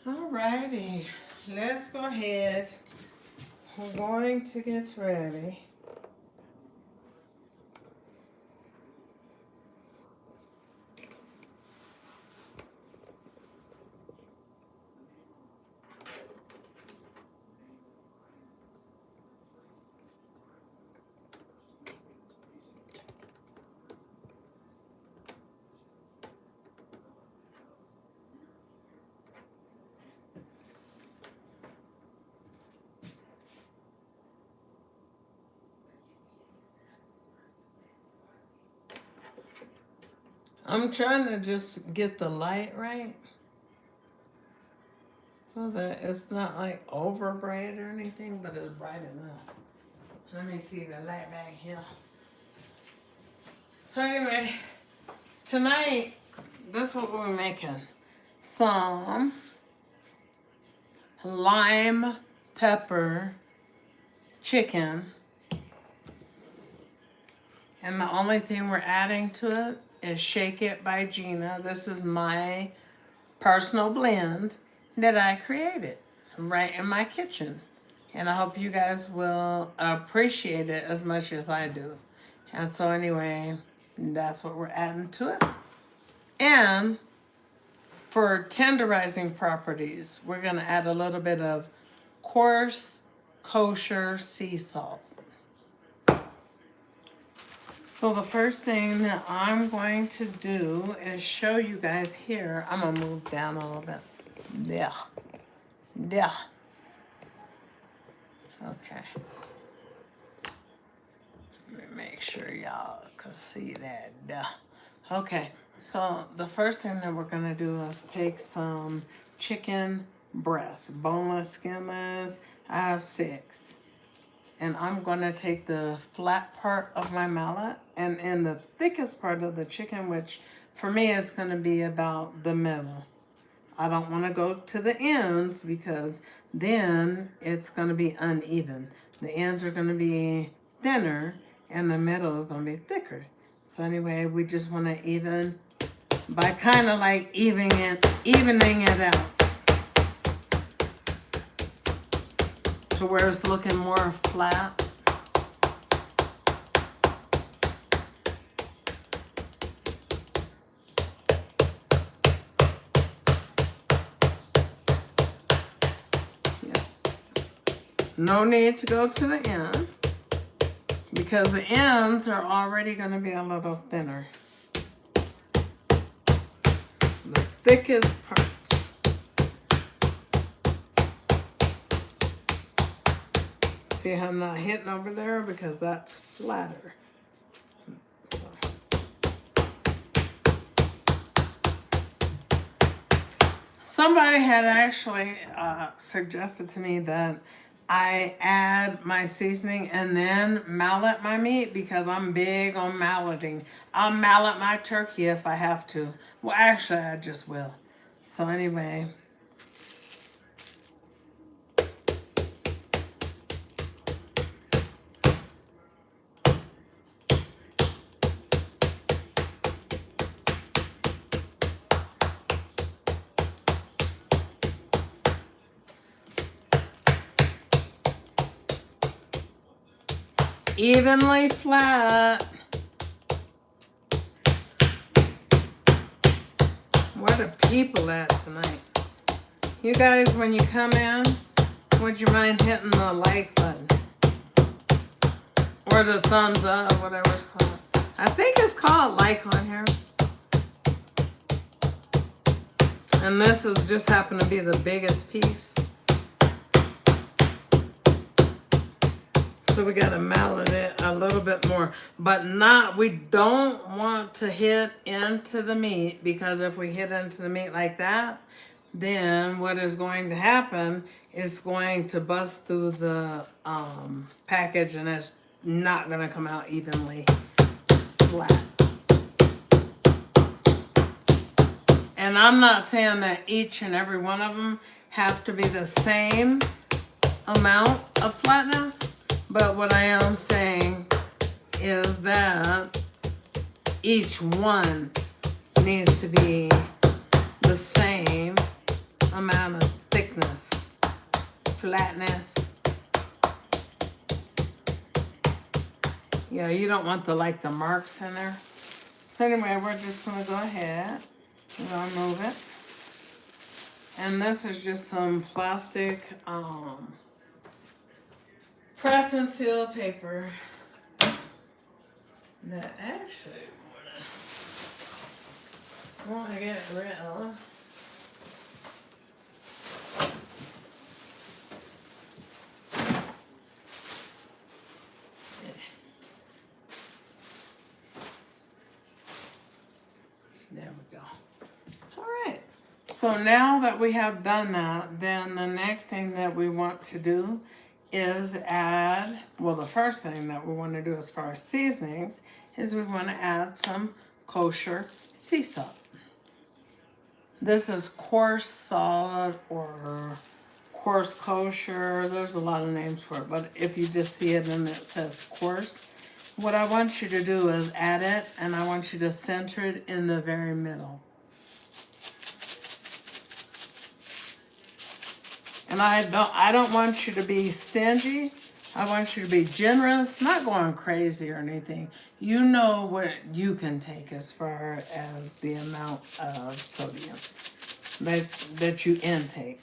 Alrighty, let's go ahead. We're going to get ready. I'm trying to just get the light right so that it's not like over bright or anything, but it's bright enough. Let me see the light back here. So anyway, tonight, this is what we're making. Some lime pepper chicken. And the only thing we're adding to it is Shake It by Gina. This is my personal blend that I created right in my kitchen. And I hope you guys will appreciate it as much as I do. And so anyway, that's what we're adding to it. And for tenderizing properties, we're going to add a little bit of coarse kosher sea salt. So the first thing that I'm going to do is show you guys here. I'm going to move down a little bit. Yeah. Yeah. Okay. Let me make sure y'all can see that. Duh. Okay. So the first thing that we're going to do is take some chicken breasts, boneless, skinless. I have 6. And I'm going to take the flat part of my mallet and in the thickest part of the chicken, which for me is going to be about the middle. I don't want to go to the ends because then it's going to be uneven. The ends are going to be thinner and the middle is going to be thicker. So anyway, we just want to even by kind of like evening it out. To where it's looking more flat. Yeah. No need to go to the end because the ends are already going to be a little thinner. The thickest parts. See how I'm not hitting over there because that's flatter. So. Somebody had actually suggested to me that I add my seasoning and then mallet my meat because I'm big on malleting. I'll mallet my turkey if I have to. Well, actually, I just will. So anyway. Evenly flat. Where are people at tonight? You guys, when you come in, would you mind hitting the like button? Or the thumbs up, whatever it's called. I think it's called like on here. And this is just happened to be the biggest piece. So we got to mallet it a little bit more, but we don't want to hit into the meat because if we hit into the meat like that, then what is going to happen is going to bust through the package and it's not going to come out evenly flat. And I'm not saying that each and every one of them have to be the same amount of flatness. But what I am saying is that each one needs to be the same amount of flatness. Yeah, you don't want the like the marks in there. So anyway, we're just gonna go ahead and remove it. And this is just some plastic press and seal paper that actually want to get rid of. There we go. All right. So now that we have done that, then the next thing that we want to do is add, well, the first thing that we want to do as far as seasonings is we want to add some kosher sea salt. This is coarse salt or coarse kosher. There's a lot of names for it, but if you just see it and it says coarse, what I want you to do is add it, and I want you to center it in the very middle. And I don't want you to be stingy. I want you to be generous, not going crazy or anything. You know what you can take as far as the amount of sodium that you intake.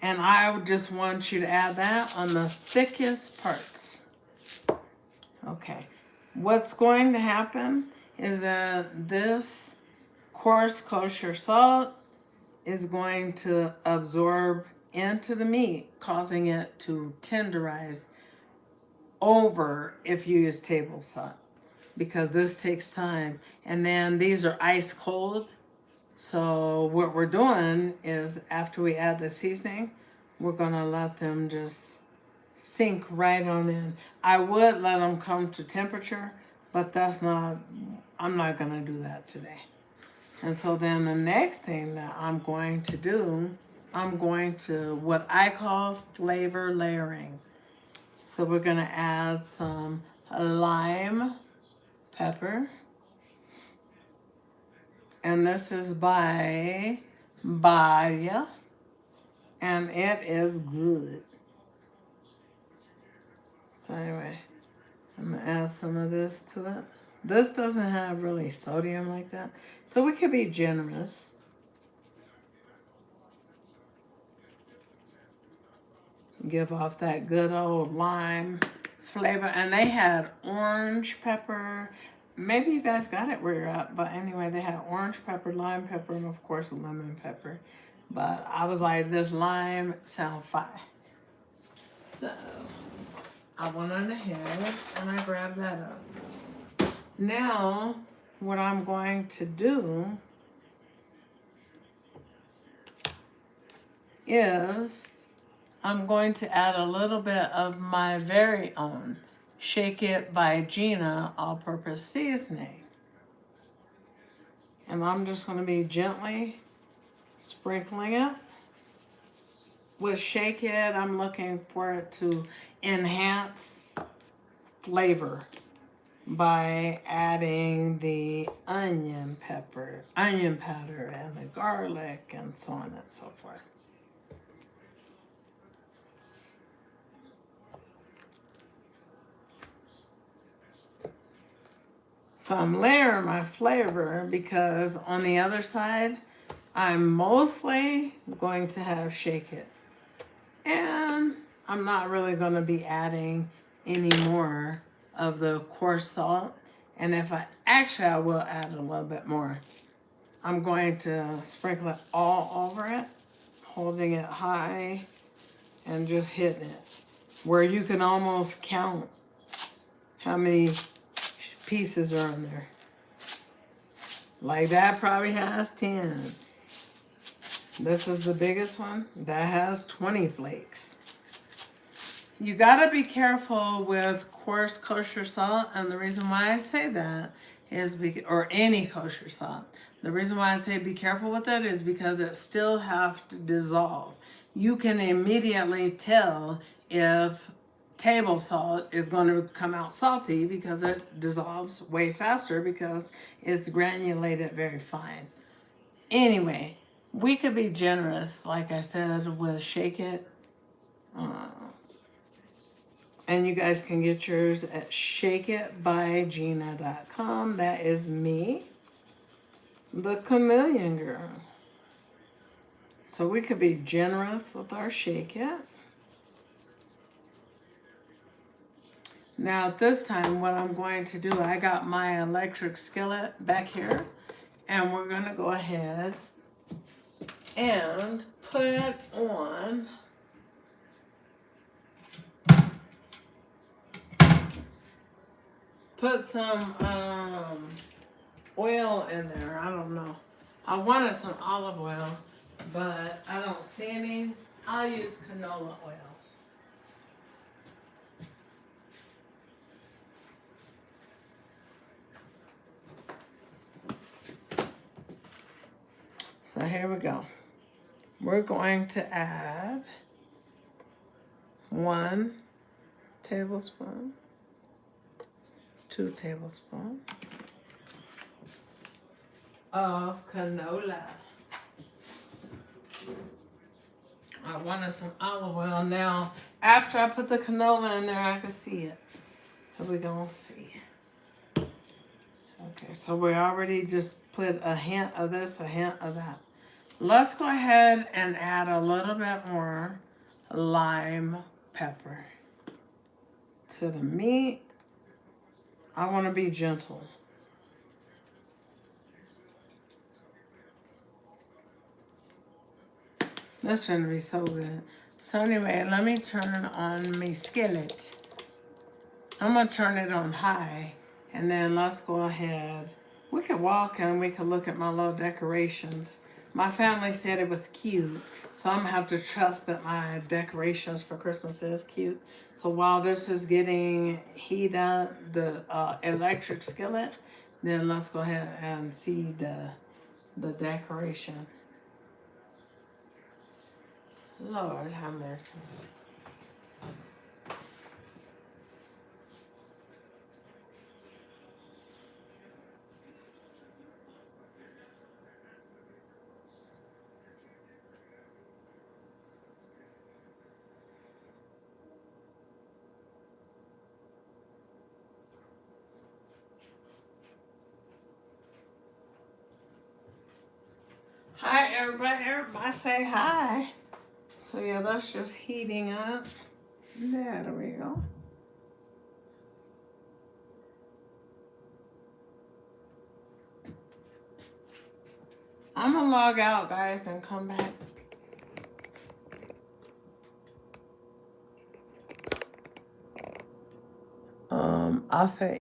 And I would just want you to add that on the thickest parts. Okay. What's going to happen is that this coarse kosher salt is going to absorb into the meat, causing it to tenderize over if you use table salt, because this takes time. And then these are ice cold. So what we're doing is after we add the seasoning, we're gonna let them just sink right on in. I would let them come to temperature, but I'm not gonna do that today. And so then the next thing that I'm going to do, I'm going to what I call flavor layering. So we're gonna add some lime pepper. And this is by Baya, and it is good. So anyway, I'm gonna add some of this to it. This doesn't have really sodium like that, so we could be generous. Give off that good old lime flavor. And they had orange pepper. Maybe you guys got it where you're at, but anyway, they had orange pepper, lime pepper, and of course lemon pepper. But I was like, this lime sound fine. So I went on ahead and I grabbed that up. Now, what I'm going to do is I'm going to add a little bit of my very own Shake It by Gina all-purpose seasoning. And I'm just going to be gently sprinkling it. With Shake It, I'm looking for it to enhance flavor by adding the onion powder, and the garlic, and so on and so forth. So I'm layering my flavor because on the other side, I'm mostly going to have Shake It. And I'm not really going to be adding any more of the coarse salt. And if I will add a little bit more. I'm going to sprinkle it all over it, holding it high and just hitting it, where you can almost count how many pieces are on there. Like that probably has 10. This is the biggest one. That has 20 flakes. You gotta be careful with coarse kosher salt, and the reason why I say that is or any kosher salt. The reason why I say be careful with it is because it still has to dissolve. You can immediately tell if table salt is going to come out salty because it dissolves way faster because it's granulated very fine. Anyway, we could be generous, like I said, with Shake It. And you guys can get yours at shakeitbygina.com. That is me, the Chameleon Girl. So we could be generous with our Shake It. Now at this time, what I'm going to do, I got my electric skillet back here. And we're going to go ahead and put on some oil in there. I don't know. I wanted some olive oil, but I don't see any. I'll use canola oil. So here we go. We're going to add 1 tablespoon, 2 tablespoons of canola. I wanted some olive oil. Now, after I put the canola in there, I can see it. So we're going to see. Okay, so we already just put a hint of this, a hint of that. Let's go ahead and add a little bit more lime pepper to the meat. I want to be gentle. This is going to be so good. So anyway, let me turn on my skillet. I'm going to turn it on high. And then let's go ahead. We could walk and we could look at my little decorations. My family said it was cute. So I'm going to have to trust that my decorations for Christmas is cute. So while this is getting heated up, the electric skillet, then let's go ahead and see the decoration. Lord have mercy. Hi everybody, everybody say hi. So yeah, that's just heating up. There we go. I'm gonna log out, guys, and come back. I'll say